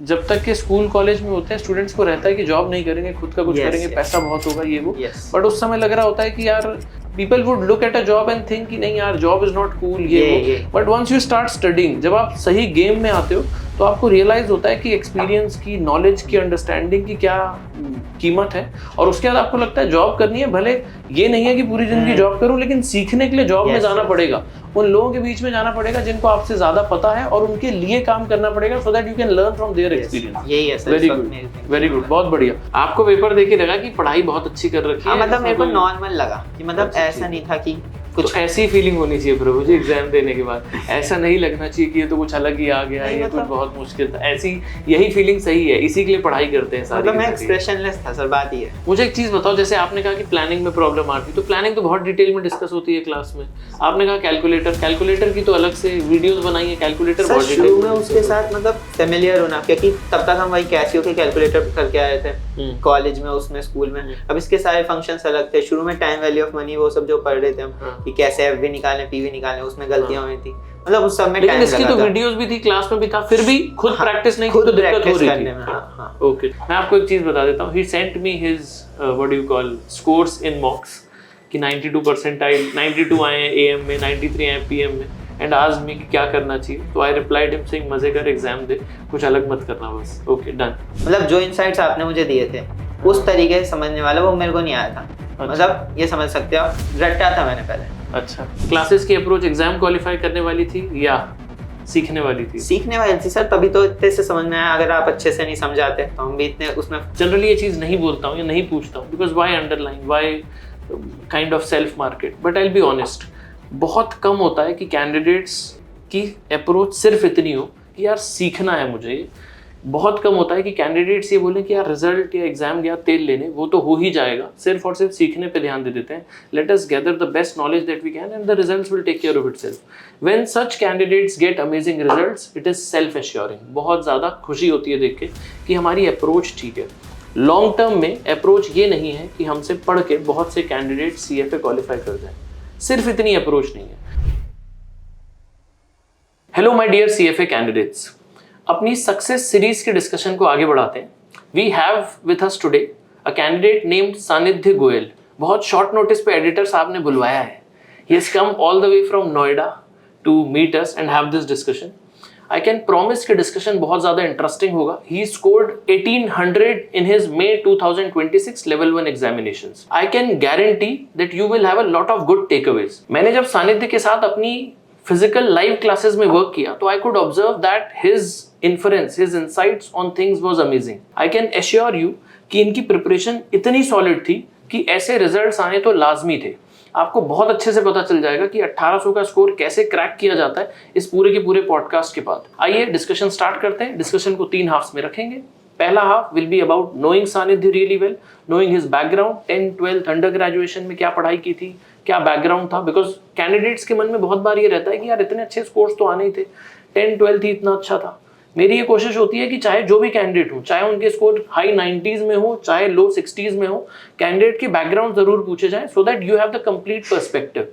जब तक के स्कूल कॉलेज में होते हैं स्टूडेंट्स को रहता है कि जॉब नहीं करेंगे, खुद का कुछ करेंगे, पैसा बहुत होगा ये वो, बट उस समय लग रहा होता है कि यार people would look at a job and think कि नहीं यार जॉब इज नॉट कूल ये वो, but once you start studying, जब आप सही गेम में आते हो तो आपको रियलाइज होता है कि एक्सपीरियंस की, नॉलेज की, अंडरस्टैंडिंग की क्या कीमत है, और उसके बाद आपको लगता है जॉब करनी है, भले ये नहीं है कि पूरी जिंदगी जॉब करूं, लेकिन सीखने के लिए जॉब में जाना पड़ेगा, उन लोगों के बीच में जाना पड़ेगा जिनको आपसे ज्यादा पता है, और उनके लिए काम करना पड़ेगा so that you can learn from their experience. यही है sir. Very good, very good, बहुत बढ़िया। आपको पेपर देके लगा कि पढ़ाई बहुत अच्छी कर रखी है? मतलब मेरे को नॉर्मल लगा कि मतलब ऐसा नहीं था कि कुछ तो ऐसी फीलिंग होनी चाहिए प्रभु जी एग्जाम देने के बाद, ऐसा नहीं लगना चाहिए कि ये तो कुछ अलग ही आ गया है, ये कुछ बहुत मुश्किल था, ऐसी यही फीलिंग सही है, इसी के लिए पढ़ाई करते हैं सारी। मतलब मैं एक्सप्रेशनलेस था सर, बात ही है। मुझे एक चीज बताओ, जैसे आपने कहा कि प्लानिंग में प्रॉब्लम आती है, तो प्लानिंग तो बहुत डिटेल में डिस्कस होती है क्लास में, आपने कहा कैलकुलेटर की तो अलग से वीडियोस बनाई है, कैलकुलेटर बहुत डिटेल में उसके साथ मतलब फेमिलियर होना, क्योंकि तब तक हम वही कैसियो के कैलकुलेटर करके आए थे कॉलेज में, उसमें स्कूल में। अब इसके सारे फंक्शंस अलग थे, शुरू में टाइम वैल्यू ऑफ मनी वो सब जो पढ़ रहे थे हम कि कैसे एफवी निकालने, पीवी निकालने, उसमें गलतियां हुई थी, मतलब उस सब में टाइम लगा था। लेकिन इसकी तो वीडियोस भी थी, क्लास में भी था, फिर भी खुद प्रैक्टिस नहीं की तो दिक्कत हो रही थी। ओके, मैं आपको एक चीज बता देता हूं, he sent me his what do you call scores in mocks कि 92 परसेंटाइल, 92 आए हैं एएम में, 93 आए पीएम में, एंड आस्क्ड मी कि क्या करना चाहिए, तो आई रिप्लाइड हिम सेइंग मजे कर, एग्जाम दे, कुछ अलग मत करना बस। Okay done. मतलब जो इनसाइट्स आपने मुझे दिए थे उस तरीके से समझने वाला वो मेरे को नहीं आया था। मतलब ये समझ सकते हो आप, रट्टा था मैंने पहले। अच्छा, क्लासेस की अप्रोच एग्जाम क्वालिफाई करने वाली थी या सीखने वाली थी? सीखने वाली थी सर, तभी तो इतने से समझ में आया। अगर आप अच्छे से नहीं समझाते तो हम भी इतने उसमें। जनरली ये चीज़ नहीं बोलता हूँ या नहीं पूछता हूँ, because Y underline, Y kind of self market, but I will be honest, बहुत कम होता है कि कैंडिडेट्स की अप्रोच सिर्फ इतनी हो कि यार सीखना है मुझे। बहुत कम होता है कि कैंडिडेट्स ये बोलें कि यार रिजल्ट या एग्जाम गया तेल लेने, वो तो हो ही जाएगा, सिर्फ और सिर्फ सीखने पे ध्यान दे देते हैं। Let us gather the best knowledge that we can and the results will take care of itself. When such candidates get amazing results, it is self assuring. बहुत ज़्यादा खुशी होती है देख के कि हमारी अप्रोच ठीक है। लॉन्ग टर्म में अप्रोच ये नहीं है कि हमसे पढ़ के बहुत से कैंडिडेट CFA क्वालिफाई कर जाएं, सिर्फ इतनी अप्रोच नहीं है। Hello my dear CFA candidates, अपनी सक्सेस सीरीज के डिस्कशन को आगे बढ़ाते हैं। We have with us today a candidate named Sanidhya Goyal. बहुत शॉर्ट नोटिस पे एडिटर साहब ने बुलवाया है। He has come all the way from Noida to meet us and have this discussion. I can promise कि डिस्कशन बहुत ज़्यादा इंटरेस्टिंग होगा। He scored 1800 in his May 2026 level 1 examinations. I can guarantee that you will have a lot of good takeaways. मैंने जब सानिध्य के साथ अपनी फिजिकल लाइव क्लासेस में वर्क किया तो I could observe that his inference, his insights on things was amazing. I can assure you कि इनकी प्रिपरेशन इतनी सॉलिड थी कि ऐसे रिजल्ट्स आने तो लाजमी थे। आपको बहुत अच्छे से पता चल जाएगा कि 1800 का स्कोर कैसे क्रैक किया जाता है इस पूरे के पूरे पॉडकास्ट के बाद। आइए डिस्कशन स्टार्ट करते हैं। डिस्कशन को 3 हाफ्स में रखेंगे। पहला half will be about knowing Sanidhya really well, knowing his background, 10th 12th under graduation में क्या पढ़ाई की थी, क्या बैकग्राउंड था, बिकॉज कैंडिडेट्स के मन में बहुत बार ये रहता है कि यार इतने अच्छे स्कोर्स तो आने ही थे, 10th 12th ही इतना अच्छा था। मेरी ये कोशिश होती है कि चाहे जो भी कैंडिडेट हो, चाहे उनके स्कोर हाई 90s में हो, चाहे लो 60s में हो, कैंडिडेट की बैकग्राउंड जरूर पूछे जाए so that you have the complete perspective.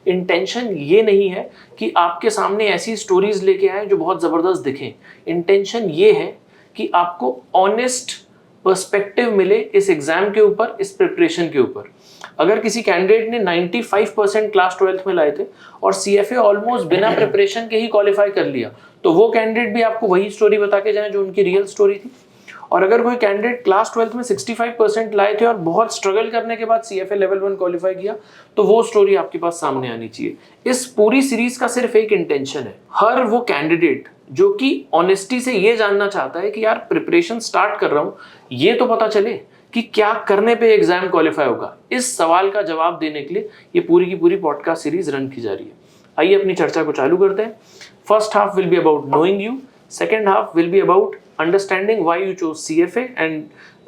Intention ये नहीं है कि आपके सामने ऐसी स्टोरीज लेके आए जो बहुत जबरदस्त दिखें। इंटेंशन ये है कि आपको ऑनेस्ट पर्सपेक्टिव मिले इस एग्जाम के ऊपर, इस प्रिपरेशन के ऊपर। अगर किसी कैंडिडेट ने 95% क्लास 12th में लाए थे और CFA ऑलमोस्ट बिना प्रिपरेशन के ही क्वालिफाई कर लिया, तो वो कैंडिडेट भी आपको वही स्टोरी बता के जाए जो उनकी रियल स्टोरी थी। और अगर कोई कैंडिडेट क्लास 12th में 65% लाए थे और बहुत स्ट्रगल करने के बाद CFA लेवल 1 क्वालिफाई किया, तो वो स्टोरी आपके पास सामने आनी चाहिए। इस पूरी सीरीज का सिर्फ एक इंटेंशन है, हर वो कैंडिडेट जो कि ऑनेस्टी से ये जानना चाहता है कि यार प्रिपरेशन स्टार्ट कर रहा हूँ, ये तो पता चले कि क्या करने पे एग्जाम क्वालिफाई होगा। इस सवाल का जवाब देने के लिए ये पूरी की पूरी पॉडकास्ट सीरीज रन की जा रही है। आइए अपनी चर्चा को चालू करते हैं। First half will be about knowing you, second half will be about understanding why you chose CFA and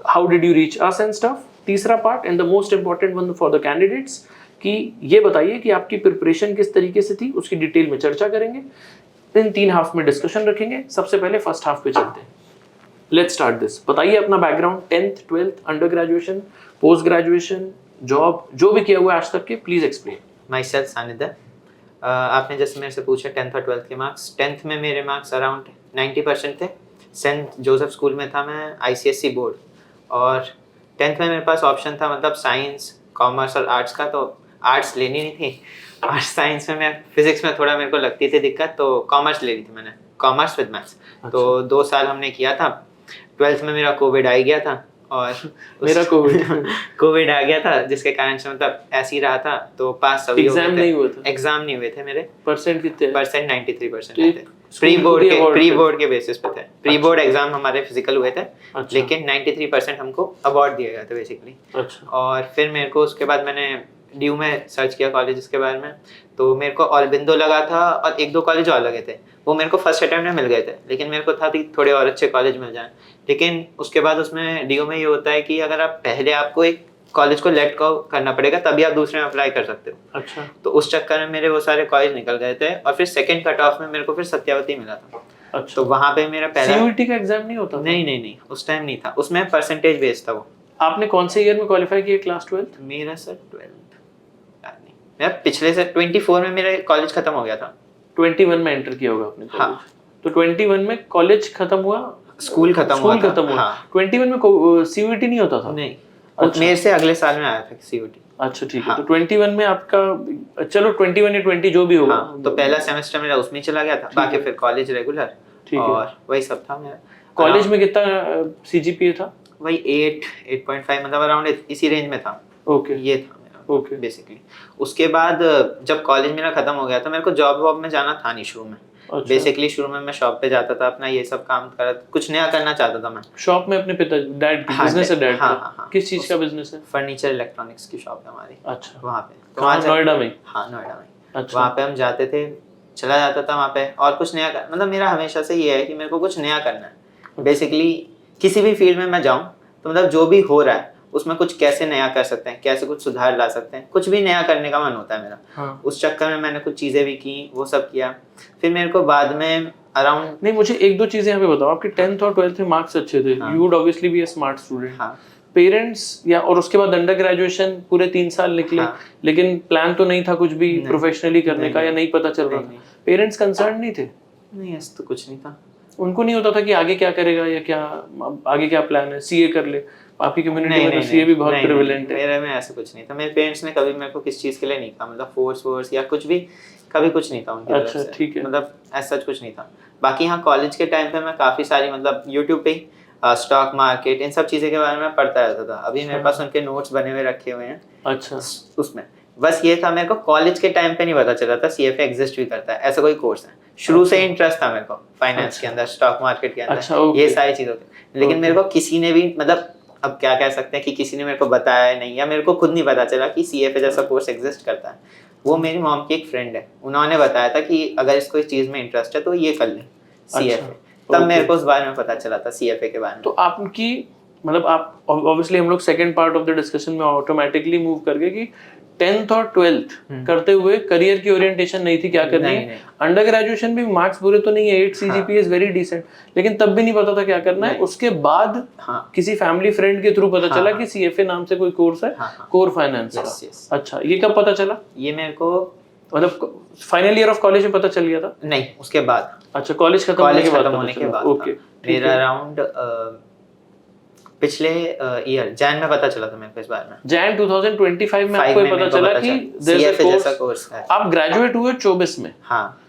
how did you reach us and stuff. तीसरा part and the most important one for the candidates कि ये बताइए कि आपकी preparation किस तरीके से थी, उसकी डिटेल में चर्चा करेंगे। इन 3 हाफ में डिस्कशन रखेंगे। सबसे पहले फर्स्ट हाफ पे चलते हैं। Let's start this. बताइए अपना background, 10th 12th under graduation, post graduation, job, जो भी किया हुआ है आज तक के, प्लीज एक्सप्लेन। माई सेल्फ सानिध्य। आपने जैसे मेरे से पूछा 10th और 12th के मार्क्स। 10th में मेरे मार्क्स अराउंड 90% थे, सेंट जोसेफ स्कूल में था मैं, ICSE बोर्ड, और 10th में मेरे पास ऑप्शन था मतलब साइंस, कॉमर्स और आर्ट्स का, तो आर्ट्स लेनी नहीं थी, और साइंस में मैं फिजिक्स में थोड़ा मेरे को लगती थी दिक्कत, तो कॉमर्स ले ली थी मैंने, कॉमर्स विद मैथ्स। तो 2 साल हमने किया था। 12th में मेरा कोविड आ गया था, और मेरा कोविड आ गया था, जिसके कारण से मतलब ऐसे ही रहा था, तो पास सभी एग्जाम नहीं हुआ था? एग्जाम नहीं हुए थे मेरे। परसेंट कितने? परसेंट 93% तो थे। प्री बोर्ड के बेसिस पे थे। प्री बोर्ड एग्जाम हमारे फिजिकल हुए थे, लेकिन 93% हमको अवार्ड दिया गया था बेसिकली। अच्छा। और फिर मेरे को उसके बाद मैंने ड्यू में सर्च किया कॉलेजेस के बारे में, तो मेरे को ऑलबिंदो लगा था, और 1-2 कॉलेज और लगे थे, वो मेरे को फर्स्ट अटेम्प्ट में मिल गए थे, लेकिन मेरे को था कि थोड़े और अच्छे कॉलेज मिल जाएं। लेकिन उसके बाद उसमें ड्यू में ये होता है कि अगर आप पहले आपको एक कॉलेज को लेट गो करना पड़ेगा, तभी आप दूसरे में अप्लाई कर सकते हो। अच्छा। तो उस चक्कर में मेरे वो सारे कॉलेज निकल गए थे, और फिर सेकंड कट ऑफ में मेरे को फिर सत्यावती मिला था। अच्छा। तो वहां पे मेरा पहला CUET का एग्जाम नहीं होता था? नहीं, उस टाइम नहीं था, उसमें परसेंटेज बेस्ड था वो। आपने कौन से ईयर में क्वालिफाई किया क्लास 12th? मेरा सर 12th याद नहीं, मेरा पिछले से 24 में मेरा कॉलेज खत्म हो गया था। 21 में एंटर किया होगा आपने कॉलेज? हाँ। तो 21 में कॉलेज खत्म हुआ, स्कूल खत्म हुआ। हाँ। 21 में CUET नहीं होता था? नहीं। अच्छा। मेरे से अगले साल में आया था CUET। अच्छा, ठीक है। हाँ। तो 21 में आपका, चलो 21 या 20 जो भी होगा। हाँ, तो पहला सेमेस्टर मेरा उसमें चला गया था, बाकी फिर कॉलेज रेगुलर, और वही सब था मेरा। कॉलेज में कितना CGPA था? वही 8.5 मतलब अराउंड इसी रेंज में था। ओके। ये था मेरा ओके। बेसिकली। उसके बाद जब कॉलेज मेरा खत्म हो गया था, मेरे को जॉब वॉब में जाना था नहीं शुरू में। अच्छा। बेसिकली शुरू में मैं शॉप पे जाता था, अपना ये सब काम कर, कुछ नया करना चाहता था मैं। शॉप में अपने पिता डैड की बिजनेस है? डैड हाँ। किस चीज का बिजनेस है? फर्नीचर इलेक्ट्रॉनिक्स की शॉप है हमारी। अच्छा। वहाँ पे तो वहाँ नोएडा में? हाँ, नोएडा में। अच्छा। वहाँ पे हम जाते थे, चला जाता था वहाँ पे, और कुछ नया मतलब मेरा हमेशा से ये है कि मेरे को कुछ नया करना है। बेसिकली किसी भी फील्ड में मैं जाऊँ तो मतलब जो भी हो रहा है उसमें कुछ कैसे नया कर सकते हैं, कैसे कुछ सुधार ला सकते हैं, कुछ भी नया करने का मन होता है मेरा। हाँ। उस चक्कर में मैंने कुछ चीज़ें भी की, वो सब किया। फिर मेरे को बाद में अराउंड नहीं, मुझे 1-2 चीजें यहाँ पे बताओ। आपके 10th और 12th में मार्क्स अच्छे थे, you would obviously be a smart student. Parents या, और उसके बाद अंडर ग्रेजुएशन पूरे 3 साल निकले, लेकिन प्लान तो नहीं था कुछ भी प्रोफेशनली करने का, या नहीं पता चल रहा था? पेरेंट्स कंसर्न नहीं थे? नहीं, ऐसा तो कुछ नहीं था। उनको नहीं होता था कि आगे क्या करेगा, या क्या आगे क्या प्लान है, CA कर ले? आपकी कम्युनिटी में तो CA भी बहुत प्रेवलेंट है। मेरे में ऐसा कुछ नहीं था। मेरे पेरेंट्स ने कभी मेरे को किस चीज़ के लिए नहीं कहा, मतलब फोर्स या कुछ भी, कभी कुछ नहीं था उनकी तरफ से। अच्छा, ठीक है। मतलब ऐसा कुछ नहीं था। बाकी हाँ, कॉलेज के टाइम पे मैं काफ़ी सारी मतलब यूट्यूब पे ही स्टॉक मार्केट, इन सब चीज़ें के बारे में पढ़ता रहता था। अभी मेरे पास उनके नोट्स बने हुए रखे हुए हैं। अच्छा। उसमें बस ये था, मेरे को कॉलेज के टाइम पे नहीं पता चला था CFA एग्जिस्ट भी करता है, ऐसा कोई कोर्स है। शुरू से इंटरेस्ट था मेरे को फाइनेंस के अंदर, स्टॉक मार्केट के अंदर, ये सारी चीज़ों के, लेकिन मेरे को किसी ने भी मतलब, अब क्या कह सकते हैं कि किसी ने मेरे को बताया नहीं, या मेरे को खुद नहीं पता चला कि CFA जैसा कोर्स एग्जिस्ट करता है। वो मेरी मॉम की एक फ्रेंड है, उन्होंने बताया था कि अगर इसको इस चीज़ में इंटरेस्ट है तो ये कर ले CFA। तब मेरे को उस बारे में पता चला था CFA के बारे में। तो आपकी मतलब, आप ऑब्वियसली, हम लोग second part of the discussion में ऑटोमेटिकली मूव कर गए कि 10th और 12th करते हुए करियर की ओरिएंटेशन नहीं थी, क्या करनी है। अंडर ग्रेजुएशन भी मार्क्स बुरे तो नहीं है, 8 CGPA इज वेरी डिसेंट, लेकिन तब भी नहीं पता था क्या करना है। उसके बाद किसी फैमिली फ्रेंड के थ्रू पता चला कि CFA नाम से कोई कोर्स है, कोर फाइनेंस का। अच्छा, ये कब पता चला? ये मेरे को मतलब फाइनल ईयर ऑफ कॉलेज में पता चल गया था? नहीं, उसके बाद। अच्छा, कॉलेज खत्म होने के बाद। ओके। मेरा अराउंड पिछले ईयर जैन में पता चला था मेरे को इस बारे में। जैन 2025 में आपको पता चला कि CFA जैसा कोर्स है। आप ग्रेजुएट हुए 24 में? हाँ,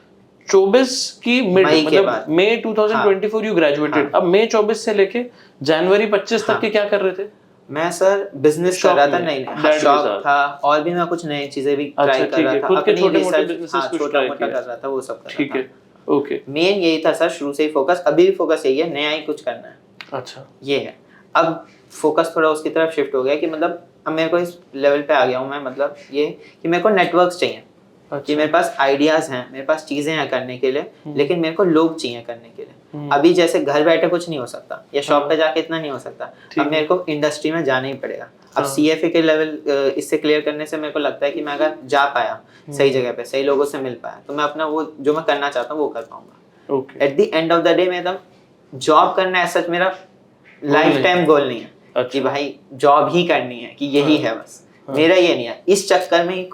24 की मिड, मतलब मई 2024 यू ग्रेजुएटेड। अब मई 24 से लेके जनवरी 25 तक के क्या कर रहे थे? मैं सर बिजनेस कर रहा था। नहीं, शॉप था, और भी मैं कुछ नई चीजें भी ट्राई कर रहा था, खुद के छोटे-मोटे बिजनेसेस कुछ ट्राई कर रहा था, वो सब कर रहा था। ठीक है, ओके। मेन यही था सर, शुरू से ही फोकस, अभी भी फोकस यही है, नया ही कुछ करना है। अच्छा, ये है। अब फोकस थोड़ा उसकी तरफ शिफ्ट हो गया कि मतलब अब मेरे को इस लेवल पे आ गया हूँ मैं, मतलब ये कि मेरे को नेटवर्क्स चाहिए। अच्छा। कि मेरे पास आइडियाज हैं, मेरे पास चीजें हैं करने के लिए, लेकिन मेरे को लोग चाहिए करने के लिए। अभी जैसे घर बैठे कुछ नहीं हो सकता, या शॉप पे जाके इतना नहीं हो सकता, अब मेरे को इंडस्ट्री में जाना ही पड़ेगा। अब CFA के लेवल इससे क्लियर करने से मेरे को लगता है कि मैं अगर जा पाया सही जगह पे, सही लोगों से मिल पाया, तो मैं अपना वो जो मैं करना चाहता हूँ वो कर पाऊंगा। Eight the end of the day मैं जॉब करना है सच मेरा लाइफ टाइम गोल नहीं है। अच्छा। कि भाई जॉब ही करनी है, कि यही है बस। मेरा ये नहीं है। इस चक्कर में ही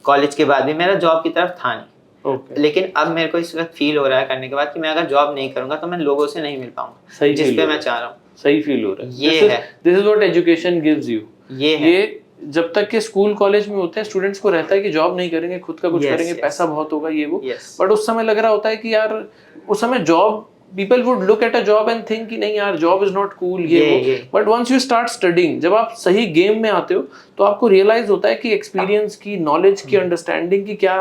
कॉलेज के बाद भी मेरा जॉब की तरफ था नहीं। Okay. लेकिन अब मेरे को इस वक्त फील हो रहा है करने के बाद कि मैं अगर जॉब नहीं करूंगा तो मैं लोगों से नहीं मिल पाऊंगा सही जिस feel पे हो मैं रहा चाह रहा हूँ। सही फील हो रहा है। ये है। This is what education gives you. ये है। ये जब तक के स्कूल कॉलेज में होते हैं स्टूडेंट्स को रहता है कि जॉब नहीं करेंगे, खुद का कुछ Yes, करेंगे, yes. पैसा बहुत होगा ये वो, Yes. बट उस समय लग रहा होता है कि यार उस समय job, people would look at a job and think कि नहीं यार जॉब इज नॉट कूल ये वो, but once you start studying, जब आप सही गेम में आते हो तो आपको रियलाइज होता है कि एक्सपीरियंस की, नॉलेज की, अंडरस्टैंडिंग की क्या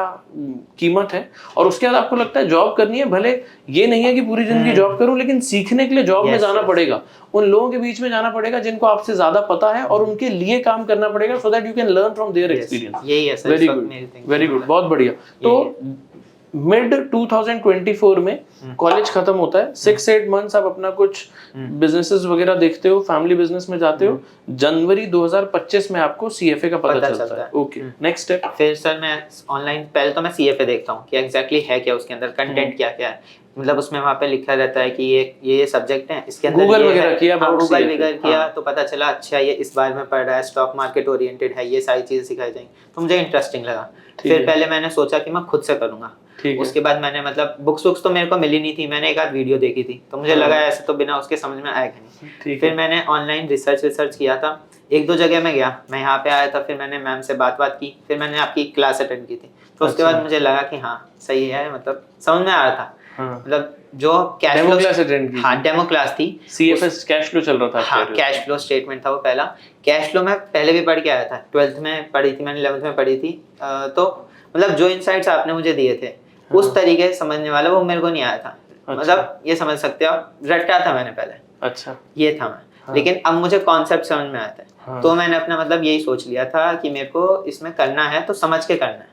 कीमत है, और उसके बाद आपको लगता है जॉब करनी है, भले ये नहीं है कि पूरी जिंदगी जॉब करूं, लेकिन सीखने के लिए जॉब में जाना पड़ेगा, उन लोगों के बीच में जाना पड़ेगा जिनको आपसे ज्यादा पता है, और उनके लिए काम करना पड़ेगा so that you can learn from their experience. यही है sir. Very good, very good, बहुत बढ़िया। तो मिड 2024 में कॉलेज खत्म होता है, 6-8 मंथ्स आप अपना कुछ बिजनेसेस वगैरह देखते हो, फैमिली बिजनेस में जाते हो, जनवरी 2025 में आपको सीएफए का पता चलता है। Okay, next step. फिर सर मैं ऑनलाइन पहले तो मैं सीएफए देखता हूँ कि एग्जैक्टली है क्या उसके अंदर, कंटेंट क्या क्या है, मतलब उसमें वहाँ पे लिखा रहता है कि ये सब्जेक्ट है, इसके अंदर गूगल ये वगैरह है। किया, हाँ, गूगल वगैरह किया हाँ। तो पता चला अच्छा ये इस बारे में पढ़ रहा है, स्टॉक मार्केट ओरिएंटेड है, ये सारी चीजें सिखाई जाएंगी, तो मुझे इंटरेस्टिंग लगा। फिर पहले मैंने सोचा कि मैं खुद से करूंगा। उसके बाद मैंने मतलब बुक्स तो मेरे को मिली नहीं थी, मैंने एक आध वीडियो देखी थी, तो मुझे लगा ऐसे तो बिना उसके समझ में आएगा नहीं। फिर मैंने ऑनलाइन रिसर्च किया था, 1-2 जगह में गया, मैं यहाँ पे आया था, फिर मैंने मैम से बात की, फिर मैंने आपकी क्लास अटेंड की थी, तो उसके बाद मुझे लगा कि हाँ सही है, मतलब समझ में आ रहा था। मतलब जो कैश फ्लो क्लास अटेंड की, हाँ डेमो क्लास थी, सीएफएस कैश फ्लो चल रहा था। हाँ कैश फ्लो स्टेटमेंट था वो पहला। कैश फ्लो मैं पहले भी पढ़ के आया था, 12th में पढ़ी थी मैंने, 11th में पढ़ी थी, तो मतलब जो इनसाइट्स आपने मुझे दिए थे उस तरीके से समझने वाला वो मेरे को नहीं आया था। मतलब ये समझ सकते हो आप, रटा था मैंने पहले, अच्छा ये था मैं, लेकिन अब मुझे कॉन्सेप्ट समझ में आता है, तो मैंने अपना मतलब यही सोच लिया था कि मेरे को इसमें करना है तो समझ के करना है।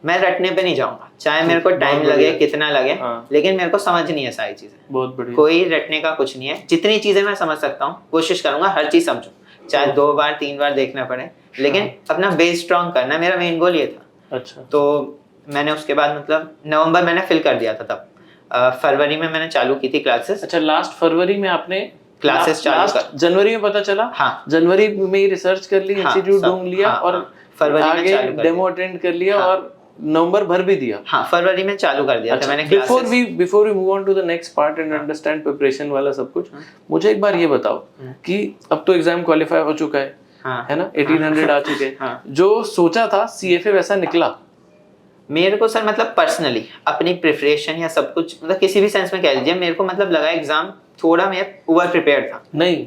मैं रटने पे नहीं जाऊंगा, चाहे मेरे को टाइम लगे कितना लगे, लेकिन मेरे को समझनी है सारी चीजें। बहुत बढ़िया, कोई रटने का कुछ नहीं है, जितनी चीजें मैं समझ सकता हूँ कोशिश करूंगा हर चीज समझूं, चाहे 2 बार 3 बार देखना पड़े, लेकिन अपना बेस स्ट्रॉन्ग करना है, मेरा मेन गोल ये था। अच्छा, तो मैंने उसके बाद मतलब नवंबर मैंने फिल कर दिया था, तब फरवरी में मैंने चालू की थी क्लासेस। अच्छा, लास्ट फरवरी में आपने क्लासेस चालू कर, जनवरी में पता चला? हाँ, जनवरी में ही रिसर्च कर ली, इंस्टीट्यूट ढूंढ लिया, और फरवरी में चालू कर डेमो अटेंड कर लिया, और नवंबर भर भी दिया। हाँ, फरवरी में चालू कर दिया था मैंने classes. Before we move on to the next part and understand preparation वाला सब कुछ, मुझे एक बार ये बताओ कि अब तो एग्जाम क्वालिफाई हो चुका है ना, 1800 आ चुके हैं, जो सोचा था सीएफए वैसा निकला? मेरे को सर मतलब पर्सनली अपनी प्रिपरेशन या सब कुछ, मतलब किसी भी सेंस में कह लीजिए, मेरे को मतलब लगा एग्जाम थोड़ा मैं ओवर प्रिपेयर्ड था। नहीं,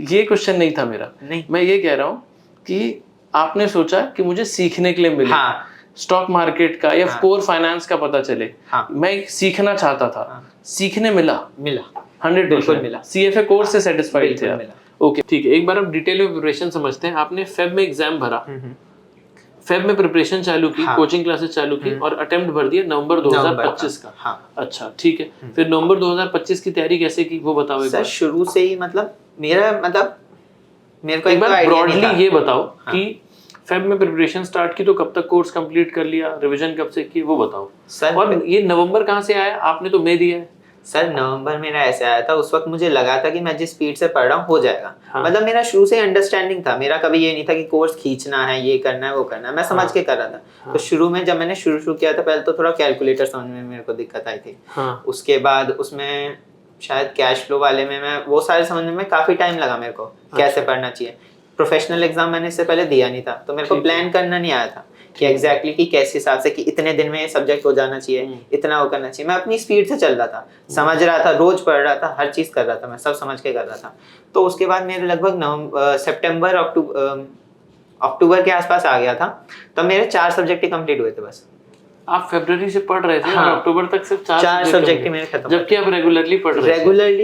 ये क्वेश्चन नहीं था मेरा, नहीं, मैं ये कह रहा हूँ कि आपने सोचा कि मुझे सीखने के लिए मिले, हाँ, स्टॉक मार्केट का या कोर फाइनेंस का पता चले, हाँ, मैं सीखना चाहता था, हाँ, सीखने मिला 100% मिला, सीएफए कोर्स से सेटिस्फाइड थे आप? ओके, ठीक है, एक बार अब डिटेल में प्रिपरेशन समझते हैं। आपने फेब में एग्जाम भरा, फेब में प्रिपरेशन चालू की, हाँ, कोचिंग क्लासेस चालू की, और अटेम्प्ट भर दिया नवंबर 2025 का। हाँ, अच्छा ठीक है, फिर नवंबर 2025 की तैयारी कैसे की वो बताओ एक बार। शुरू से ही मतलब मेरा मतलब मेरे को एक बार ब्रॉडली ये बताओ, हाँ, कि फेब में प्रिपरेशन स्टार्ट की तो कब तक कोर्स कंप्लीट कर लिया, रिवीजन कब से की वो बताओ सर। और ये नवंबर कहाँ से आया, आपने तो मई दिया है। सर नवंबर मेरा ऐसे आया था, उस वक्त मुझे लगा था कि मैं जिस स्पीड से पढ़ रहा हूँ हो जाएगा, हाँ, मतलब मेरा शुरू से अंडरस्टैंडिंग था, मेरा कभी ये नहीं था कि कोर्स खींचना है, ये करना है वो करना है, मैं समझ के कर रहा था। हाँ, तो शुरू में जब मैंने शुरू किया था, पहले तो थोड़ा कैलकुलेटर समझने में मेरे को दिक्कत आई थी, हाँ, उसके बाद उसमें शायद कैश फ्लो वाले में मैं वो सारे समझने में काफी टाइम लगा मेरे को, कैसे पढ़ना चाहिए। प्रोफेशनल एग्जाम मैंने इससे पहले दिया नहीं था, तो मेरे को प्लान करना नहीं आया था कि एग्जैक्टली कि कैसे हिसाब से कि इतने दिन में ये सब्जेक्ट हो जाना चाहिए, इतना वो करना चाहिए। मैं अपनी स्पीड से चल रहा था, समझ रहा था, रोज पढ़ रहा था, हर चीज कर रहा था, मैं सब समझ के कर रहा था। तो उसके बाद मेरे लगभग सितंबर अक्टूबर के आसपास आ गया था, तब मेरे 4 सब्जेक्ट ही कंप्लीट हुए थे बस। आप फरवरी से पढ़ रहे थे, हाँ, और अक्टूबर तक सिर्फ 4 सब्जेक्ट मेरे खत्म, जबकि आप रेगुलरली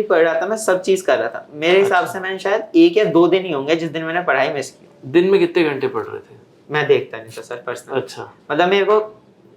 पढ़ रहा था, मैं सब चीज कर रहा था। मेरे हिसाब से मैंने शायद 1 या 2 दिन ही होंगे जिस दिन मैंने पढ़ाई मिस की। दिन में कितने घंटे पढ़ रहे थे? मैं देखता नहीं था सर पर्सनल। अच्छा, मतलब मेरे को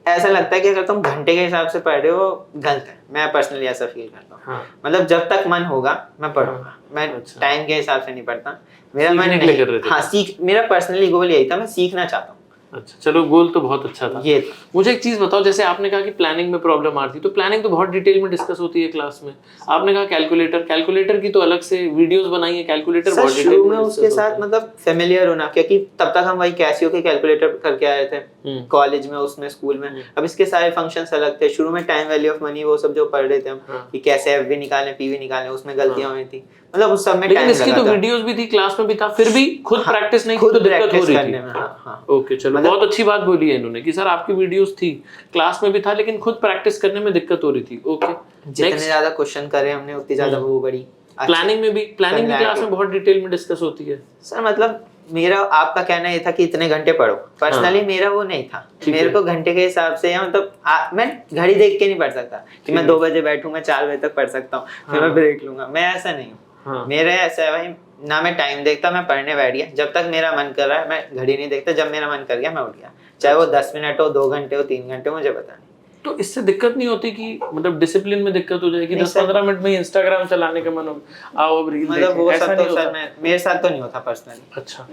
ऐसा लगता है कि अगर तुम घंटे के हिसाब से पढ़ रहे हो गलत है, मैं पर्सनली ऐसा फील करता हूँ। हाँ, मतलब जब तक मन होगा मैं पढ़ूंगा, मैं टाइम के हिसाब से नहीं पढ़ता, मेरा मन नहीं कर रहे थे। हाँ, मेरा पर्सनली गोल यही था, मैं सीखना चाहता हूँ। अच्छा, चलो गोल तो बहुत अच्छा था। ये मुझे एक चीज बताओ, जैसे आपने कहा कि प्लानिंग में प्रॉब्लम आ रही थी, तो प्लानिंग तो बहुत डिटेल में डिस्कस होती है क्लास में। आपने कहा कैलकुलेटर की तो अलग से वीडियोस बनाई है, कैलकुलेटर सर बहुत डिटेल शुरू में में उसके साथ मतलब फेमिलियर होना, क्योंकि तब तक हम वही कैसियो के कैलकुलेटर करके आए थे कॉलेज में, उसमें स्कूल में। अब इसके सारे फंक्शंस अलग थे। शुरू में टाइम वैल्यू ऑफ मनी वो सब जो पढ़ रहे थे हम, कि कैसे एफवी निकालें, पीवी निकालें, उसमें गलतियां हुई थी, मतलब उस सब में लेकिन टाइम इसकी लगा तो था। वीडियोस भी थी, क्लास में भी था, फिर भी खुद प्रैक्टिस नहीं थी खुद तो दिक्कत हो प्रैक्टिस रही करने थी। में, हाँ। ओके, चलो बहुत अच्छी बात बोली है इन्होंने कि सर आपकी वीडियोस थी, क्लास में भी था, लेकिन खुद प्रैक्टिस करने में दिक्कत हो रही थी। ओके, जितने ज्यादा क्वेश्चन करे हमने उतनी ज्यादा वो बड़ी। प्लानिंग भी क्लास में बहुत डिटेल में डिस्कस होती है। सर मतलब मेरा आपका कहना ये था कि इतने घंटे पढ़ो, पर्सनली मेरा वो नहीं था। मेरे को घंटे के हिसाब से, मतलब मैं घड़ी देख के नहीं पढ़ सकता कि मैं 2 बजे बैठूं, मैं 4 बजे तक पढ़ सकता हूँ, फिर मैं ब्रेक लूंगा। मैं ऐसा नहीं हूँ। मेरा ऐसा है भाई, ना मैं टाइम देखता, मैं पढ़ने बैठ गया, जब तक मेरा मन कर रहा है। मैं घड़ी नहीं देखता, जब मेरा मन कर गया मैं उठ गया, चाहे वो 10 मिनट हो, 2 घंटे हो, 3 घंटे, मुझे पता नहीं। तो इससे दिक्कत नहीं होती कि मतलब डिसिप्लिन में दिक्कत हो जाएगी? 10-15 मिनट में इंस्टाग्राम चलाने का मन हो, आओ अब रील मतलब वो ऐसा सब नहीं तो होता? सर मेरे साथ तो नहीं होता पर्सनली। अच्छा,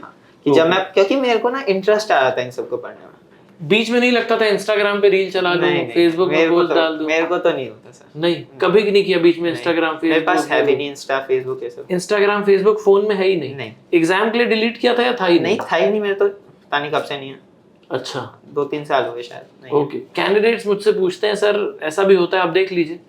कि जब मैं, क्योंकि मेरे को ना इंटरेस्ट आ रहा था इन सबको पढ़ने में। बीच में नहीं लगता था इंस्टाग्राम पे रील चला लूं, फेसबुक में पोस्ट डाल दूं? मेरे को तो नहीं होता सर। नहीं, कभी नहीं किया बीच में इंस्टाग्राम फेसबुक? मेरे पास है भी नहीं इंस्टा फेसबुक, ये सब इंस्टाग्राम फेसबुक फोन में है ही नहीं? नहीं। एग्जाम के लिए डिलीट किया था या था ही नहीं? था ही नहीं, मेरे तो पता नहीं कब से नहीं है। अच्छा, 2-3 साल हो गए शायद। ओके। कैंडिडेट्स मुझसे पूछते हैं सर ऐसा भी होता है, आप देख लीजिए,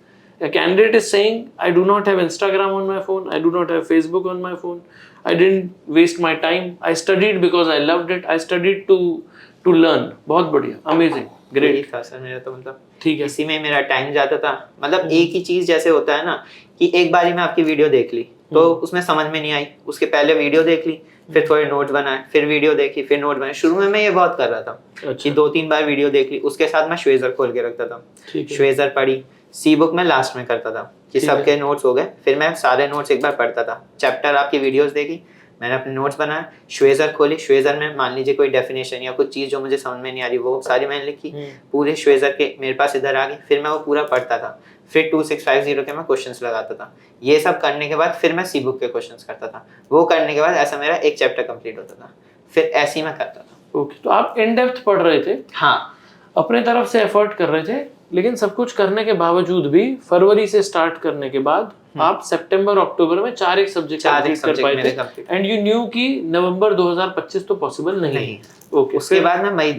a candidate is saying I do not have Instagram on my phone, I do not have Facebook on my phone, I didn't waste my time, I studied because I loved it, I studied to learn। बहुत बढ़िया, amazing, great था sir मेरा तो, मतलब ठीक है, इसी में मेरा टाइम जाता था। मतलब एक ही चीज जैसे होता है ना, कि एक बारी मैं आपकी वीडियो देख ली तो उसमें समझ में नहीं आई, उसके पहले वीडियो देख ली, फिर थोड़े नोट्स बनाए, फिर वीडियो देखी, फिर नोट बनाए। शुरू में मैं ये बहुत कर रहा था। अच्छा। कि 2-3 बार वीडियो देख ली, उसके साथ मैं श्वेजर खोल के रखता था, श्वेजर पढ़ी, सी बुक में लास्ट में करता था कि सबके नोट्स हो गए, फिर मैं सारे नोट्स एक बार पढ़ता था। चैप्टर आपकी वीडियोस देखी, मैंने अपने नोट्स बनाए, श्वेजर खोली, श्वेजर में मान लीजिए कोई डेफिनेशन या कुछ चीज़ जो मुझे समझ में नहीं आ रही वो सारी मैंने लिखी, पूरे श्वेजर के मेरे पास इधर आ गई, फिर मैं वो पूरा पढ़ता था, फिर 2650 के मैं क्वेश्चंस लगाता था। ये सब करने के बाद फिर मैं सी बुक के क्वेश्चंस करता था, वो करने के बाद ऐसा मेरा एक चैप्टर कंप्लीट होता था, फिर ऐसे ही मैं करता था। ओके, तो आप इन डेप्थ पढ़ रहे थे? हाँ, अपने तरफ से एफर्ट कर रहे थे, लेकिन सब कुछ करने के बावजूद भी फरवरी से स्टार्ट करने के बाद आप सितंबर अक्टूबर में 4 सब्जेक्ट कंप्लीट कर पाए थे, एंड यू न्यू कि नवंबर 2025 तो पॉसिबल नहीं। ओके, उसके बाद मैं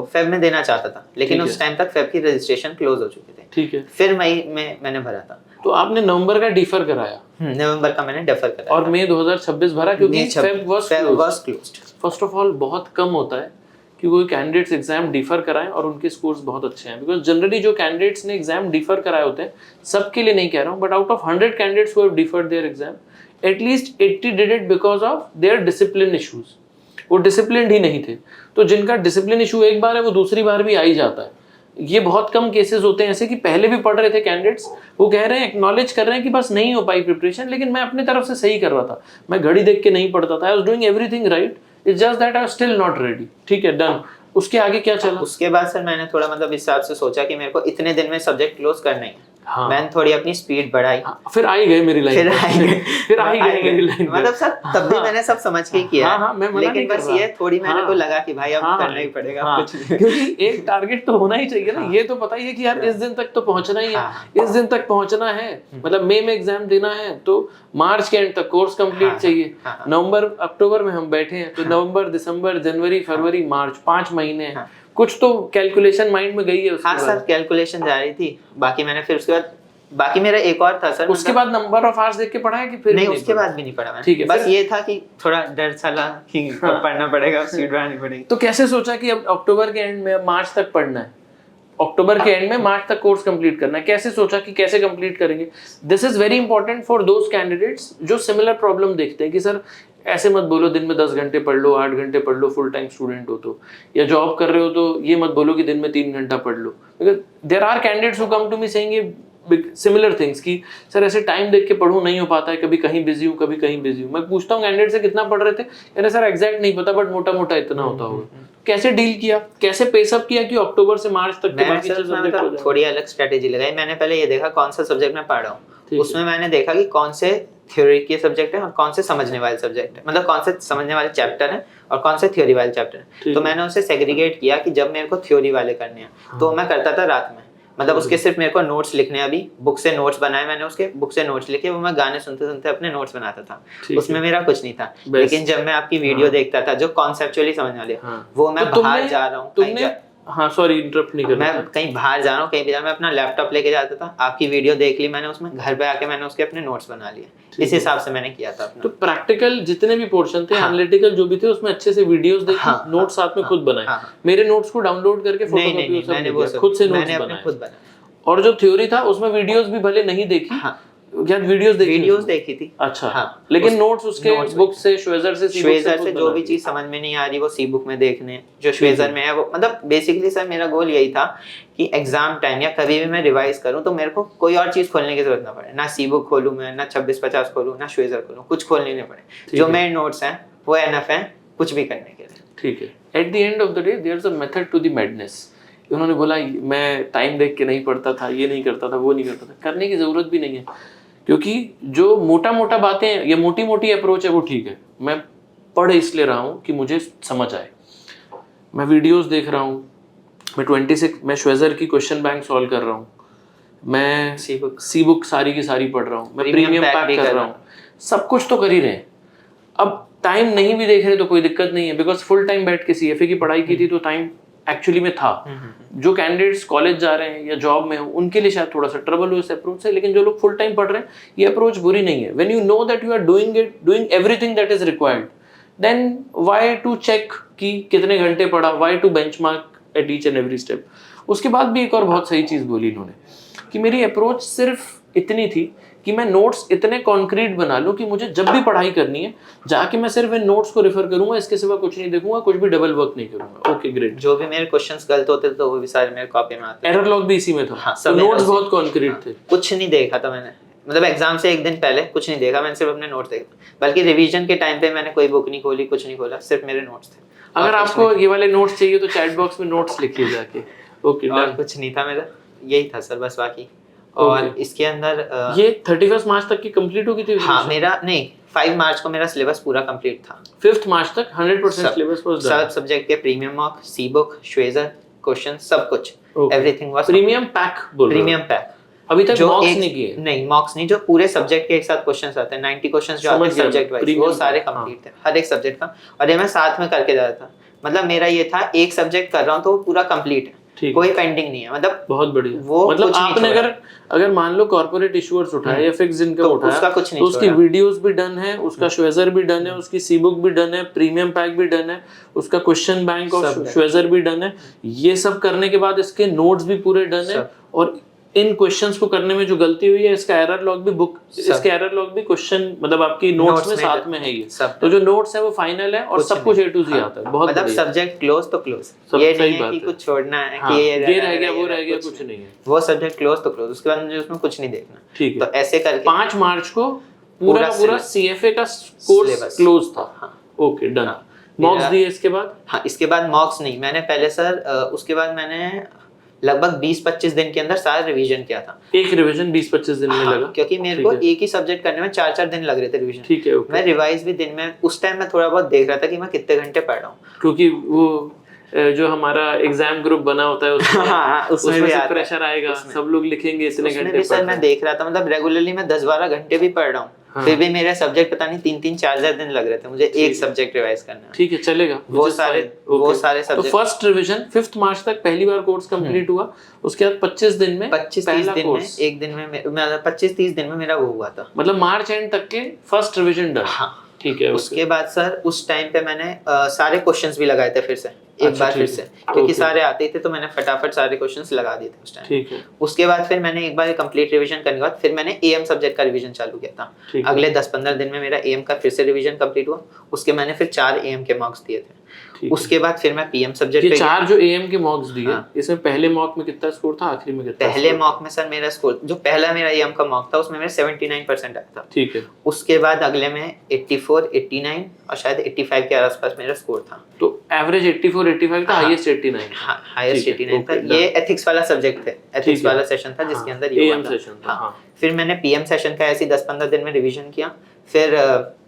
फेब में देना चाहता था, लेकिन उस टाइम तक फेब की रजिस्ट्रेशन क्लोज हो चुके थे। ठीक है, फिर मई में मैंने भरा था। तो आपने नवंबर का डिफर कराया? नवंबर का मैंने डिफर कराया और मई 2026 भरा क्योंकि Feb was closed. First of all बहुत कम होता है कि कोई कैंडिडेट्स एग्जाम डिफर कराएं और उनके स्कोर्स बहुत अच्छे हैं, बिकॉज जनरली जो कैंडिडेट्स ने एग्जाम डिफर कराए होते हैं, सबके लिए नहीं कह रहा हूँ, but out of 100 candidates who have deferred their exam, at least 80 did it because of their discipline issues. वो डिसिप्लिन ही नहीं थे, तो जिनका डिसिप्लिन इशू एक बार है वो दूसरी बार भी आ ही जाता है। ये बहुत कम केसेस होते हैं ऐसे कि पहले भी पढ़ रहे थे कैंडिडेट्स, वो कह रहे हैं, एक्नॉलेज कर रहे हैं कि बस नहीं हो पाई प्रिपरेशन, लेकिन मैं अपने तरफ से सही कर रहा था, मैं घड़ी देख के नहीं पढ़ता था, I was doing everything right, it's just that I was still not ready. ठीक है, डन। उसके आगे क्या चला? उसके बाद सर मैंने थोड़ा मतलब इस हिसाब से सोचा कि मेरे को इतने दिन में सब्जेक्ट क्लोज करना है। हाँ। मैंने थोड़ी अपनी स्पीड बढ़ाई। हाँ, फिर आ ही गए मेरी लाइन, फिर आ ही गए मेरी लाइन। मतलब सर तब भी मैंने सब समझ के किया। हाँ, मैं मना नहीं कर रहा, लेकिन बस ये थोड़ी मेरे को लगा कि भाई अब करना ही पड़ेगा कुछ, क्योंकि एक टारगेट तो होना ही चाहिए ना। ये तो पता ही है कि यार इस दिन तक तो पहुंचना ही है, इस दिन तक पहुंचना है, मतलब मई में एग्जाम देना है तो मार्च के एंड तक कोर्स कंप्लीट चाहिए। नवंबर अक्टूबर में हम बैठे हैं, तो नवंबर दिसंबर जनवरी फरवरी मार्च 5 महीने हैं, कुछ तो कैलकुलेशन माइंड में गई है। हाँ सर, कैलकुलेशन जा रही थी। बाकी मैंने फिर उसके बाद बाकी मेरा एक और था सर, उसके बाद नंबर ऑफ आवर्स देख के पढ़ा है कि फिर नहीं? उसके बाद भी नहीं पढ़ा मैंने। ठीक है, बस ये था कि थोड़ा डर साला कि पढ़ना पड़ेगा, स्पीड बढ़ानी पड़ेगी। तो कैसे सोचा कि अब अक्टूबर के एंड में मार्च तक पढ़ना है, अक्टूबर के एंड में मार्च तक कोर्स कंप्लीट करना है? कैसे सोचा कि कैसे कंप्लीट करेंगे? This is very important for those candidates जो सिमिलर प्रॉब्लम देखते हैं कि सर ऐसे मत बोलो दिन में 10 घंटे पढ़ लो, 8 घंटे पढ़ लो, फुल टाइम स्टूडेंट हो तो, या जॉब कर रहे हो तो ये मत बोलो कि दिन में 3 घंटा पढ़ लो। Because there are candidates who come to me saying similar things कि सर ऐसे टाइम देख के पढ़ूं नहीं हो पाता है, कभी कहीं बिजी हूँ, कभी कहीं बिजी हूँ। मैं पूछता हूँ कैंडिडेट से कितना पढ़ रहे थे, यानी सर एग्जैक्ट नहीं पता, बट मोटा मोटा इतना होता होगा। कैसे डील किया, कैसे पेसअप किया कि अक्टूबर से मार्च तक के बाकी सब्जेक्ट हो जाए? थोड़ी अलग स्ट्रेटेजी लगाई मैंने। पहले ये देखा कौन सा सब्जेक्ट मैं पढ़ रहा हूँ, उसमें मैंने देखा कि कौन से थ्योरी के सब्जेक्ट है और कौन से समझने वाले सब्जेक्ट है, मतलब कौन से समझने वाले चैप्टर है और कौन से थ्योरी वाले चैप्टर है। तो मैंने उसे सेग्रीगेट किया कि जब मेरे को थ्योरी वाले करने हैं तो मैं करता था रात में, मतलब उसके सिर्फ मेरे को नोट्स लिखने हैं। अभी बुक से नोट्स बनाए मैंने, उसके बुक से नोट्स लिखे, वो मैं गाने सुनते सुनते अपने नोट्स बनाता था, उसमें मेरा कुछ नहीं था। लेकिन जब मैं आपकी वीडियो देखता था जो कॉन्सेप्चुअली समझने वाले, वो मैं बाहर जा रहा हूँ, हाँ सॉरी इंटरप्ट नहीं करना, मैं कहीं बाहर जा रहा हूँ, कहीं भी जा, मैं अपना लैपटॉप लेके जाता था, आपकी वीडियो देख ली मैंने, उसमें घर पे आके मैंने उसके अपने नोट्स बना लिए। इस हिसाब से मैंने किया था अपना। तो प्रैक्टिकल जितने भी पोर्शन थे, एनालिटिकल जो भी थे, उसमें अच्छे से वीडियोस देखी, नोट्स साथ में खुद बनाए। मेरे नोट्स को डाउनलोड करके फोटोकॉपी खुद से नोट्स बनाए। और जो थ्योरी था उसमें वीडियोस भी भले नहीं देखी, क्या वीडियोस देखी थी। अच्छा, हाँ, लेकिन नोट्स उसके बुक से, श्वेजर से जो भी चीज समझ में नहीं आ रही वो सी बुक में देखने, जो श्वेजर में है वो, मतलब बेसिकली सर मेरा गोल यही था कि एग्जाम टाइम या कभी भी मैं रिवाइज करूं तो मेरे को कोई और चीज खोलने की जरूरत ना पड़े, ना सी बुक खोलूं मैं, ना 2650 खोलूं, ना श्वेजर खोलूं, कुछ खोलने नहीं पड़े, जो मेरे नोट्स हैं वो एनफ है कुछ भी करने के लिए। ठीक है। At the end of the day there is a method to the madness. उन्होंने बोला मैं टाइम देख के नहीं पढ़ता था, ये नहीं करता था, वो नहीं करता था, करने की जरूरत भी नहीं है, क्योंकि जो मोटा मोटा बातें, ये मोटी मोटी अप्रोच है वो ठीक है। मैं पढ़ इसलिए रहा हूँ कि मुझे समझ आए, मैं वीडियोस देख रहा हूँ, मैं श्वेजर की क्वेश्चन बैंक सॉल्व कर रहा हूँ, मैं सी बुक सारी की सारी पढ़ रहा हूँ, मैं प्रीमियम पैक कर रहा हूँ, सब कुछ तो कर ही रहे हैं। अब टाइम नहीं भी देख रहे तो कोई दिक्कत नहीं है, बिकॉज फुल टाइम बैठ के सीएफए की पढ़ाई की थी तो टाइम एक्चुअली में था। जो कैंडिडेट्स कॉलेज जा रहे हैं या जॉब में हो उनके लिए शायद थोड़ा सा ट्रबल हो इस अप्रोच से, लेकिन जो लोग फुल टाइम पढ़ रहे हैं ये अप्रोच बुरी नहीं है। When you know that you are doing everything that is required, then why to check कि कितने घंटे पढ़ा, why to benchmark at each and every step. उसके बाद भी एक और बहुत सही चीज बोली इन्होंने कि मेरी अप्रोच सिर्फ इतनी थी कि मैं नोट्स इतने कॉन्क्रीट बना लूं कि मुझे जब भी पढ़ाई करनी है जाके मैं सिर्फ इन नोट्स को रेफर करूंगा, इसके सिवा कुछ नहीं देखूंगा, कुछ भी डबल वर्क नहीं करूंगा। Okay great. जो भी मेरे क्वेश्चंस गलत होते थे तो वो भी सारे मेरे कॉपी में आते थे। एरर लॉग भी इसी में था। हाँ, तो नोट्स बहुत कॉन्क्रीट थे। कुछ नहीं देखा था मैंने, मतलब एग्जाम से एक दिन पहले कुछ नहीं देखा, मैंने सिर्फ अपने नोट्स देखे, बल्कि रिवीजन के टाइम पे मैंने कोई बुक नहीं खोली, कुछ नहीं खोला, सिर्फ मेरे नोट्स थे। अगर आपको ये वाले नोट्स चाहिए तो चैट बॉक्स में नोट्स लिखिए जाके। ओके, और कुछ नहीं था मेरा, यही था सर बस। बाकी और इसके अंदर ये 31 मार्च तक की कंप्लीट होगी थी। हाँ, मेरा नहीं 5 मार्च को मेरा सिलेबस पूरा कंप्लीट था। 5 मार्च तक 100% सिलेबस वाज डन। सब सब्जेक्ट के प्रीमियम मॉक, सी बुक, श्वेजर, क्वेश्चन, सब कुछ, everything was premium pack. Premium pack. अभी तक मॉक्स नहीं किए? नहीं, मॉक्स नहीं, जो पूरे सब्जेक्ट के एक साथ क्वेश्चंस आते हैं 90 क्वेश्चंस जो आते हैं सब्जेक्ट वाइज, वो सारे कंप्लीट थे हर एक सब्जेक्ट का। और ये मैं साथ में करके जा रहा था, मतलब मेरा ये था एक सब्जेक्ट कर रहा हूँ तो वो पूरा कंप्लीट है, कोई पेंडिंग नहीं है। मतलब बहुत बढ़िया। वो मतलब आपने अगर मान लो कॉर्पोरेट इश्यूअर्स उठाया या फिक्स्ड इनकम उठाया उसका कुछ नहीं, तो उसकी वीडियोस भी डन है, उसका श्वेजर भी डन है, उसकी सी बुक भी डन है, प्रीमियम पैक भी डन है, उसका क्वेश्चन बैंक और श्वेजर भी डन है। ये सब करने के बाद इसके नोट्स भी पूरे डन है, और इन क्वेश्चंस को करने में जो गलती हुई है इसका एरर लॉग भी इसके एरर लॉग भी क्वेश्चन मतलब आपकी नोट्स में साथ में है ये। तो जो नोट्स है वो फाइनल है और सब कुछ A to Z आता है। बहुत मतलब सब्जेक्ट क्लोज तो क्लोज, ये नहीं है कि कुछ छोड़ना है कि ये रह गया वो रह गया, कुछ नहीं है। वो सब्जेक्ट क्लोज तो क्लोज, उसके बाद मुझे उसमें कुछ नहीं देखना। ठीक है, तो ऐसे करके 5 मार्च को पूरा सीएफए का कोर्स क्लोज था। Okay done. मॉक्स दिए इसके बाद? हाँ, इसके बाद मॉक्स नहीं, मैंने पहले सर उसके बाद मैंने लगभग 20-25 दिन के अंदर सारा रिवीजन किया था। एक रिवीजन 20-25 दिन में लगा, क्योंकि मेरे को एक ही सब्जेक्ट करने में 4-4 दिन लग रहे थे रिवीजन। ठीक है, मैं रिवाइज भी दिन में, उस टाइम मैं थोड़ा बहुत देख रहा था कि मैं कितने घंटे पढ़ रहा हूँ, क्योंकि वो जो हमारा एग्जाम ग्रुप बना होता है उसमें भी प्रेशर आएगा, सब लोग लिखेंगे इतने घंटे। सर मैं देख रहा था, मतलब रेगुलरली मैं 10-12 घंटे भी पढ़ रहा हूँ। फिर भी मेरे सब्जेक्ट पता नहीं 3-3, 4-4 दिन लग रहे थे मुझे एक सब्जेक्ट रिवाइज करने में। ठीक है, चलेगा। वो सारे सब्जेक्ट। तो फर्स्ट रिवीजन 5 मार्च तक पहली बार कोर्स कंप्लीट हुआ, उसके बाद 25 दिन में 25-30 दिन में, एक दिन में 25-30 दिन में मेरा वो हुआ था, मतलब मार्च एंड तक के फर्स्ट रिवीजन डन। हाँ ठीक है। उसके बाद सर उस टाइम पे मैंने सारे क्वेश्चंस भी लगाए थे फिर से एक बार फिर से, क्योंकि सारे आते थे तो मैंने फटाफट सारे क्वेश्चंस लगा दिए थे उस टाइम। ठीक है। उसके बाद फिर मैंने एक बार कंप्लीट रिवीजन करने के बाद फिर मैंने एएम सब्जेक्ट का रिवीजन चालू किया था। अगले 10-15 दिन में मेरा एएम का फिर से रिवीजन कंप्लीट हुआ, उसके मैंने फिर 4 एएम के मार्क्स दिए थे। उसके बाद फिर मैं पीएम सब्जेक्ट पे 4 जो एएम के मार्क्स दिए, इसमें पहले मॉक में कितना स्कोर था, आखिरी में कितना? पहले मॉक में सर मेरा स्कोर, जो पहला मेरा एएम का मॉक था उसमें मेरा 79% आया था। ठीक है। उसके बाद अगले में 84, 89 और शायद 85 के आसपास मेरा स्कोर था। तो एवरेज 84 85 था, हाईएस्ट 89। हाँ, हाईएस्ट ठीक है, 89 था। okay, ये एथिक्स वाला सब्जेक्ट थे, एथिक्स ठीक है। वाला सेशन था जिसके अंदर ये AM हुआ था। सेशन था, हाँ। फिर मैंने पीएम सेशन का ऐसे 10-15 दिन में रिवीजन किया। फिर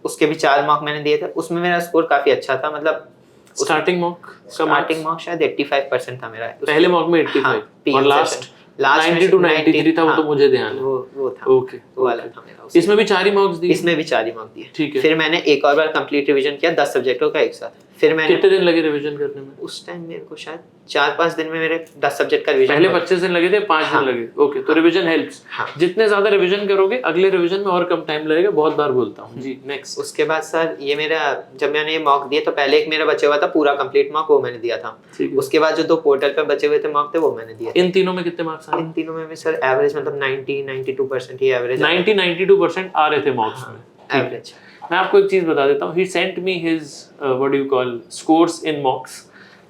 उसके भी 4 मॉक मैंने दिए थे, उसमें मेरा स्कोर काफी अच्छा था। मतलब स्टार्टिंग मॉक शायद 85% था मेरा। पहले मॉक में 85 हाँ, और PM last session last 90 to 93 था, वो तो मुझे ध्यान है। वो था, ओके, वो वाला था मेरा। उसमें इसमें भी 4 ही मॉक्स दिए? इसमें भी 4 ही मॉक दिए। ठीक है। फिर मैंने एक और बार कंप्लीट रिवीजन किया 10 सब्जेक्टों का एक साथ। फिर मैंने कितने दिन लगे रिवीजन करने में? उस टाइम मेरे को शायद 4-5 दिन में मेरे 10 सब्जेक्ट का रिवीजन। पहले 25 दिन लगे थे, 5 दिन लगे। ओके, तो रिवीजन हेल्प्स। जितने ज्यादा रिवीजन करोगे अगले रिवीजन में और कम टाइम लगेगा, बहुत बार बोलता हूँ जी। नेक्स्ट, उसके बाद सर ये मेरा, जब मैंने ये मॉक दिए तो पहले एक मेरा बचे हुआ था पूरा कंप्लीट मॉक, वो मैंने दिया था। उसके बाद जो 2 पोर्टल पे बचे हुए थे मॉक थे वो मैंने दिए। इन तीनों में कितने मार्क्स आए? इन तीनों में भी सर एवरेज मतलब 90-92% ही एवरेज। 90-92% आ रहे थे मॉक्स में, एवरेज। मैं आपको एक चीज बता देता हूँ, he sent me his what do you call scores in mocks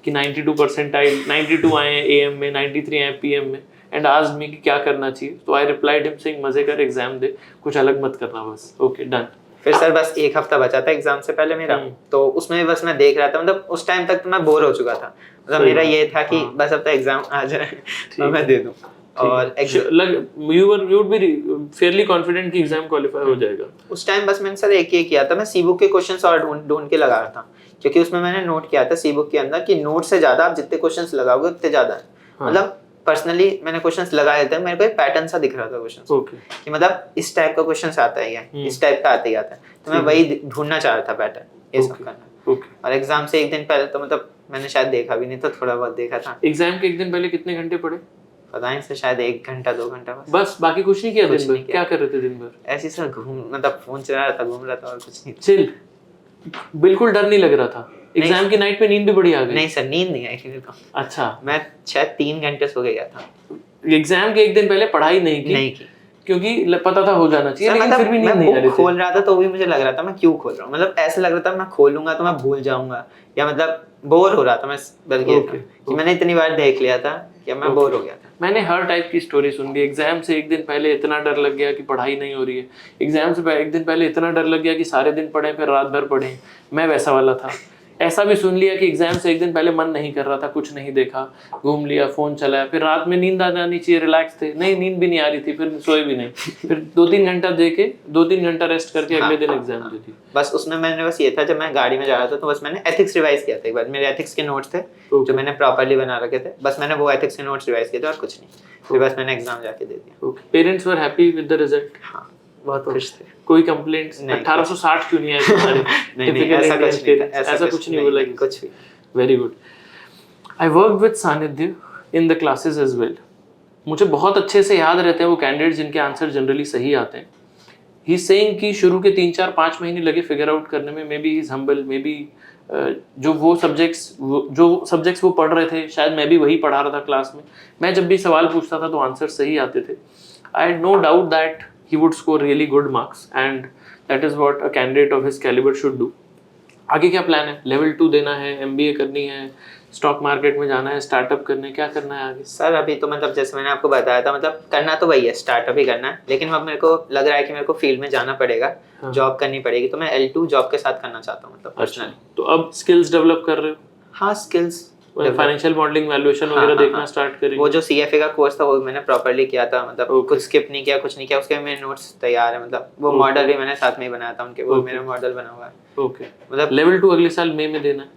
कि 92% आए, 92 आए AM में, 93 आए PM में, एंड आस्क्ड मी कि क्या करना चाहिए। तो आई रिप्लाइड हिम सेइंग मजे कर, एग्जाम दे, कुछ अलग मत करना बस। Okay, done. फिर सर बस 1 हफ्ता बचा था एग्जाम से पहले मेरा, तो उसमें बस मैं देख रहा था। मतलब उस टाइम तक तो मैं बोर हो चुका था। मतलब मेरा ये था कि बस अब तो एग्जाम आ जाए तो मैं दे दूं। और you would be fairly confident कि एग्जाम क्वालिफाई हो जाएगा। उस टाइम बस मैंने सर एक ही किया था, मैं सी बुक के क्वेश्चंस और ढूंढ के लगा रहा था, क्योंकि उसमें मैंने नोट किया था सी बुक के अंदर कि नोट से ज्यादा आप जितने क्वेश्चंस लगाओगे उतने ज्यादा है। मतलब पर्सनली मैंने क्वेश्चंस लगाए थे, मेरे को एक पैटर्न सा दिख रहा था क्वेश्चंस कि मतलब इस टाइप का क्वेश्चंस आता है या इस टाइप का आता ही आता है, तो मैं वही ढूंढना चाह रहा था पैटर्न, ये सब करना। और एग्जाम से एक दिन पहले तो मतलब मैंने शायद देखा भी नहीं था, थोड़ा बहुत देखा था। एग्जाम के एक दिन पहले कितने घंटे पढ़े? पता नहीं सर, शायद 1 घंटा 2 घंटा बस बाकी कुछ नहीं किया? दिन भर क्या कर रहे थे दिन भर? ऐसे सर मतलब फोन चला रहा था, घूम रहा था और कुछ नहीं। चिल, बिल्कुल डर नहीं लग रहा था? एग्जाम की नाइट पे नींद भी बड़ी आ गई? नहीं सर, नींद नहीं आई मेरे को। अच्छा, मैं शायद 3 घंटे सो गया था। एग्जाम के एक दिन पहले पढ़ाई नहीं की क्योंकि पता था हो जाना चाहिए, लेकिन मतलब फिर भी नींद नहीं आ रही थी। खोल रहा था तो भी मुझे लग रहा था मैं क्यों खोल रहा हूँ। मतलब ऐसा लग रहा था मैं खोलूंगा तो मैं भूल जाऊंगा, या मतलब बोर हो रहा था मैं, बल्कि कि मैंने इतनी बार देख लिया था कि मैं बोर हो गया था। मैंने हर टाइप की स्टोरी सुन ली। एग्जाम से एक दिन पहले इतना डर लग गया कि पढ़ाई नहीं हो रही है, एग्जाम से एक दिन पहले इतना डर लग गया कि सारे दिन पढ़े फिर रात भर पढ़े। मैं वैसा वाला था। ऐसा भी सुन लिया कि एग्जाम से एक दिन पहले मन नहीं कर रहा था, कुछ नहीं देखा, घूम लिया, फोन चलाया, फिर रात में नींद आ जानी चाहिए, रिलैक्स थे, नहीं नींद भी नहीं आ रही थी, फिर सोए भी नहीं, फिर 2-3 घंटा दे के 2-3 घंटा रेस्ट करके अगले दिन एग्जाम दी थी। बस उसमें मैंने बस ये था, जब मैं गाड़ी में जा रहा था तो बस मैंने एथिक्स रिवाइज किया था एक बार। मेरे एथिक्स के नोट्स थे जो मैंने प्रॉपर्ली बना रखे थे, बस मैंने वो एथिक्स के नोट्स रिवाइज किए थे और कुछ नहीं। फिर बस मैंने एग्जाम जाके दे दिया। Parents were happy with the result? हाँ, बहुत खुश थे। कोई कंप्लेंट्स? 1860 क्यों नहीं आए तुम्हारे? नहीं, ऐसा कुछ नहीं बोला कुछ भी। Very good. I work with Sanidhya in the classes as well. मुझे बहुत अच्छे से याद रहते हैं वो कैंडिडेट्स जिनके आंसर जनरली सही आते हैं। ही सेइंग कि शुरू के 3-4-5 महीने लगे फिगर आउट करने में, may be he is humble, may be जो सब्जेक्ट्स वो पढ़ रहे थे शायद मैं भी वही पढ़ा रहा था क्लास में। मैं जब भी सवाल पूछता था तो आंसर सही आते थे। I had no doubt that he would score really good marks, and that is what a candidate of his caliber should do. आगे क्या प्लान है? लेवल 2 देना है, MBA करनी है, स्टॉक मार्केट में जाना है, स्टार्टअप करने, क्या करना है आगे? सर अभी तो मतलब जैसे मैंने आपको बताया था, मतलब करना तो वही है, स्टार्टअप ही करना है, लेकिन अब मेरे को लग रहा है कि मेरे को फील्ड में जाना पड़ेगा, जॉब करनी पड़ेगी, तो मैं L2 जॉब के साथ करना चाहता हूँ, मतलब पर्सनली। तो अब स्किल्स डेवलप कर रहे हो? हाँ, स्किल्स, फाइनेंशियल मॉडलिंग, वैल्यूएशन वगैरह देखना स्टार्ट करेंगे। वो जो CFA का कोर्स था वो मैंने प्रॉपर्ली किया था, मतलब कुछ स्किप नहीं किया, कुछ नहीं किया, उसके मेरे नोट्स तैयार है। मतलब वो मॉडल भी मैंने साथ में ही बनाया था उनके, वो मेरा मॉडल बना हुआ है। ओके, मतलब लेवल 2 अगले साल मई में देना है?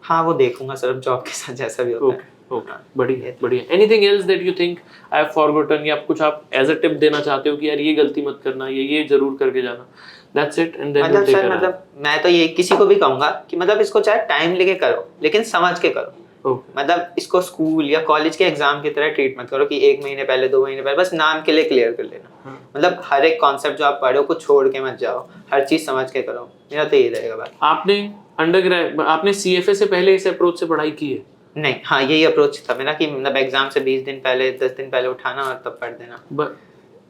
हाँ, वो देखूंगा सर जॉब के साथ जैसा भी होता है। ओके, बढ़िया। Anything else that you think I have forgotten, या कुछ आप एज अ टिप देना चाहते हो कि यार ये गलती मत करना, ये जरूर करके जाना? दैट्स इट, एंड देन मतलब सर, मतलब मैं तो ये किसी को भी कहूंगा कि मतलब इसको चाहे टाइम लेके करो, लेकिन समझ के करो। मतलब इसको स्कूल या कॉलेज के एग्जाम की तरह ट्रीट मत करो कि 1 महीने पहले 2 महीने पहले बस नाम के लिए क्लियर कर लेना। मतलब हर एक कॉन्सेप्ट जो आप पढ़ो को छोड़ के मत जाओ, हर चीज समझ के करो। मेरा तो यही रहेगा बात। आपने CFA से पहले इस अप्रोच से पढ़ाई की है? नहीं, हाँ, यही अप्रोच था मेरा कि मतलब एग्जाम से 20 दिन पहले 10 दिन पहले उठाना और तब पढ़ देना।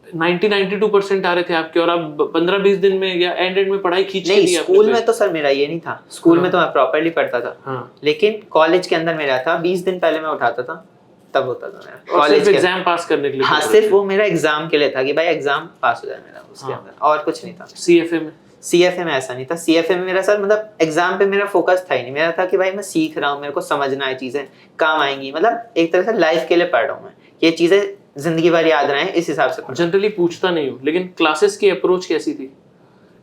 90-92% आ रहे थे आपके, और आप 15-20 दिन में या एंड में पढ़ाई खींच के नहीं, स्कूल में तो सर मेरा ये नहीं था। स्कूल में तो मैं प्रॉपर्ली पढ़ता था, लेकिन कॉलेज के अंदर मेरा था 20 दिन पहले मैं उठाता था, तब होता था मेरा कॉलेज के एग्जाम पास करने के लिए। हाँ, सिर्फ वो मेरा एग्जाम के लिए था कि भाई एग्जाम पास हो जाए मेरा, उसके अंदर और कुछ नहीं था। CFA में CFA में ऐसा नहीं था। CFA में मेरा सर मतलब एग्जाम पे मेरा फोकस था ही नहीं, मेरा था कि भाई मैं सीख रहा हूँ, मेरे को समझना है, चीज़ें काम आएंगी, मतलब एक तरह से लाइफ के लिए पढ़ रहा हूँ मैं, ये चीज़ें जिंदगी भर याद रहे इस हिसाब से। जनरली पूछता नहीं हूँ, लेकिन क्लासेस की अप्रोच कैसी थी?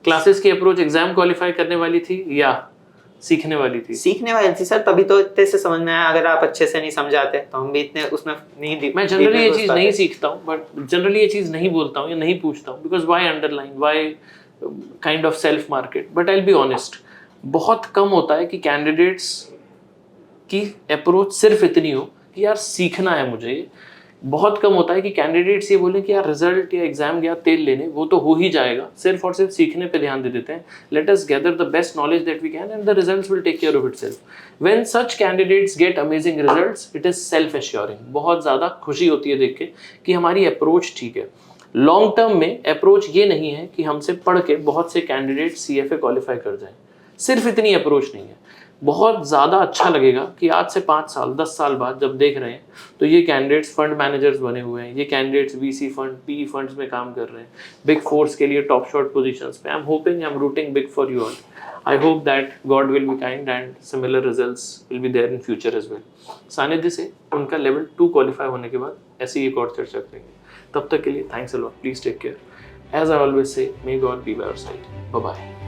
क्लासेस की अप्रोच एग्जाम क्वालिफाई करने वाली थी या सीखने वाली थी? सीखने वाली थी सर, तभी तो इतने से समझ में आया। अगर आप अच्छे से नहीं समझाते तो हम भी इतने उसमें नहीं। मैं जनरली ये चीज़ नहीं सीखता हूँ, बट जनरली ये चीज़ नहीं बोलता हूँ या नहीं पूछता हूँ, because Y underline, Y kind of self market. But I will be honest, बहुत कम होता है कि कैंडिडेट्स की अप्रोच सिर्फ इतनी हो कि यार सीखना है मुझे। बहुत कम होता है कि कैंडिडेट्स ये बोलें कि यार रिजल्ट या एग्जाम गया तेल लेने, वो तो हो ही जाएगा, सिर्फ और सिर्फ सीखने पे ध्यान दे देते हैं। Let us gather the best knowledge that we can and the results will take care of itself. When such candidates get amazing results, it is self assuring. बहुत ज़्यादा खुशी होती है देख के कि हमारी अप्रोच ठीक है। लॉन्ग टर्म में अप्रोच ये नहीं है कि हमसे पढ़ के बहुत से कैंडिडेट CFA क्वालिफाई कर जाएं, सिर्फ इतनी अप्रोच नहीं है। बहुत ज़्यादा अच्छा लगेगा कि आज से 5 साल 10 साल बाद जब देख रहे हैं तो ये कैंडिडेट्स फंड मैनेजर्स बने हुए हैं, ये candidates VC fund PE funds में काम कर रहे हैं, बिग फोर्स के लिए टॉप शॉट पोजीशंस पे। I am hoping, I am rooting big for you all. I hope that God will be kind and similar results will be there in future as well. सानिध्य से उनका level 2 qualify होने के बाद ऐसी एक और चर्चा करेंगे। तब तक के लिए thanks a lot, please take care. As I always say, may God be by your side. Bye bye.